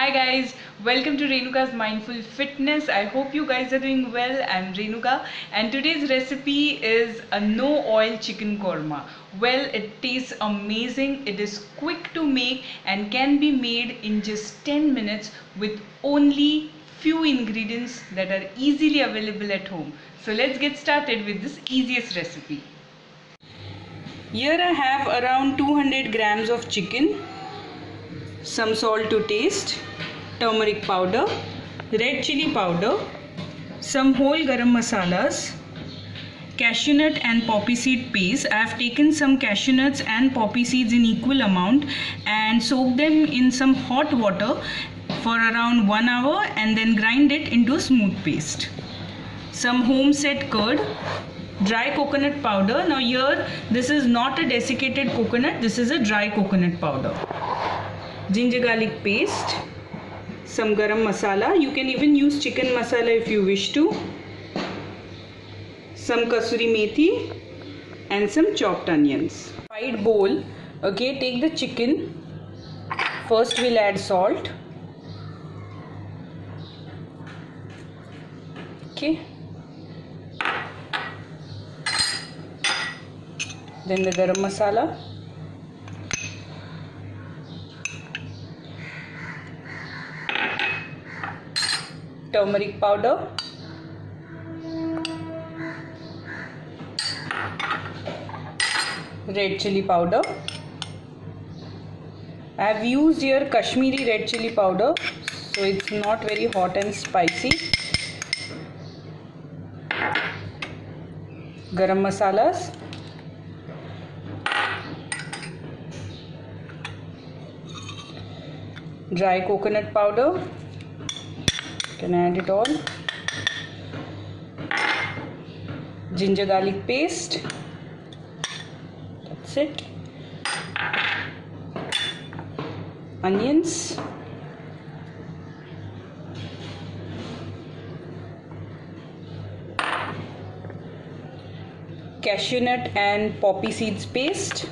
Hi guys, welcome to Renuka's Mindful Fitness. I hope you guys are doing well. I'm Renuka and today's recipe is a no oil chicken korma. Well, it tastes amazing, it is quick to make and can be made in just 10 minutes with only few ingredients that are easily available at home. So let's get started with this easiest recipe. Here I have around 200 grams of chicken, some salt to taste, turmeric powder, red chili powder, some whole garam masalas, cashew nut and poppy seed paste. I have taken some cashew nuts and poppy seeds in equal amount and soaked them in some hot water for around 1 hour and then grind it into a smooth paste. Some home set curd, dry coconut powder. Now here this is not a desiccated coconut, this is a dry coconut powder. Ginger garlic paste, some garam masala, you can even use chicken masala if you wish to, some kasuri methi and some chopped onions. Wide bowl, okay, take the chicken, first we'll add salt, okay, then the garam masala, turmeric powder, red chili powder. I have used here Kashmiri red chili powder, so it's not very hot and spicy. Garam masalas, dry coconut powder, can add it all, ginger garlic paste, that's it, onions, cashew nut and poppy seeds paste,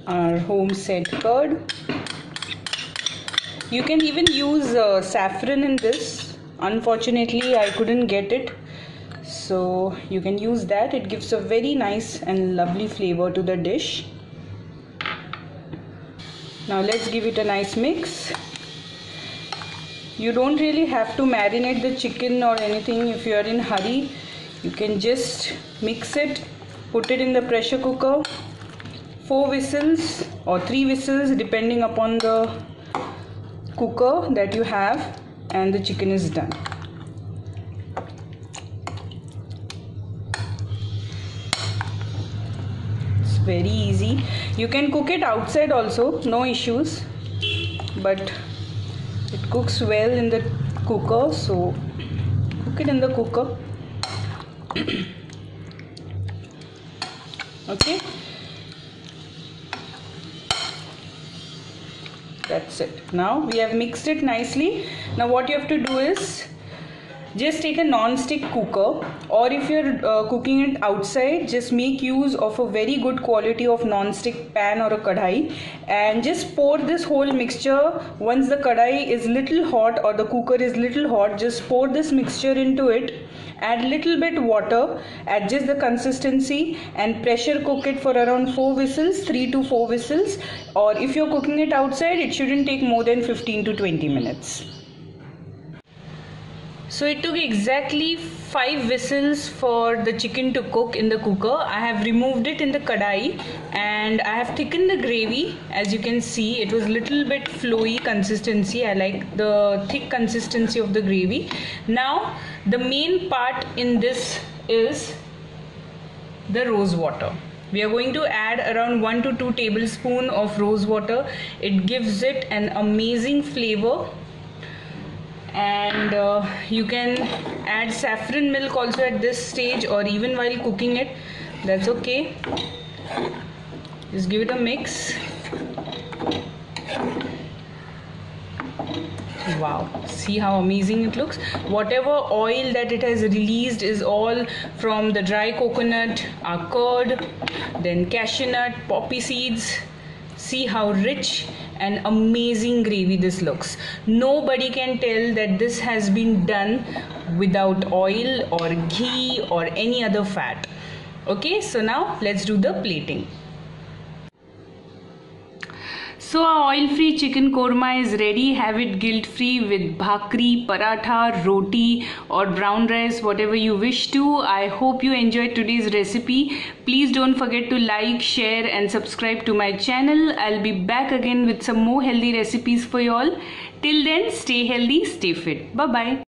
our home set curd. You can even use saffron in this. Unfortunately I couldn't get it, so you can use that. It gives a very nice and lovely flavor to the dish. Now let's give it a nice mix. You don't really have to marinate the chicken or anything. If you are in hurry, you can just mix it, put it in the pressure cooker, 4 whistles or 3 whistles depending upon the cooker that you have, and the chicken is done. It's very easy. You can cook it outside also, no issues, but it cooks well in the cooker, so cook it in the cooker. Okay, that's it. Now we have mixed it nicely. Now what you have to do is just take a non-stick cooker, or if you're cooking it outside, just make use of a very good quality of non-stick pan or a kadhai and just pour this whole mixture. Once the kadhai is little hot or the cooker is little hot, just pour this mixture into it, add little bit water, adjust the consistency and pressure cook it for around 4 whistles, 3 to 4 whistles, or if you're cooking it outside, it shouldn't take more than 15 to 20 minutes. So it took exactly 5 whistles for the chicken to cook in the cooker. I have removed it in the kadai and I have thickened the gravy. As you can see, it was little bit flowy consistency. I like the thick consistency of the gravy. Now the main part in this is the rose water. We are going to add around 1 to 2 tablespoons of rose water. It gives it an amazing flavor. And you can add saffron milk also at this stage, or even while cooking it, that's okay. Just give it a mix. Wow, see how amazing it looks. Whatever oil that it has released is all from the dry coconut, our curd, then cashew nut, poppy seeds. See how rich and amazing gravy this looks. Nobody can tell that this has been done without oil or ghee or any other fat. Okay, so now let's do the plating. So our oil-free chicken korma is ready. Have it guilt-free with bhakri, paratha, roti or brown rice, whatever you wish to. I hope you enjoyed today's recipe. Please don't forget to like, share and subscribe to my channel. I'll be back again with some more healthy recipes for you all. Till then, stay healthy, stay fit. Bye-bye.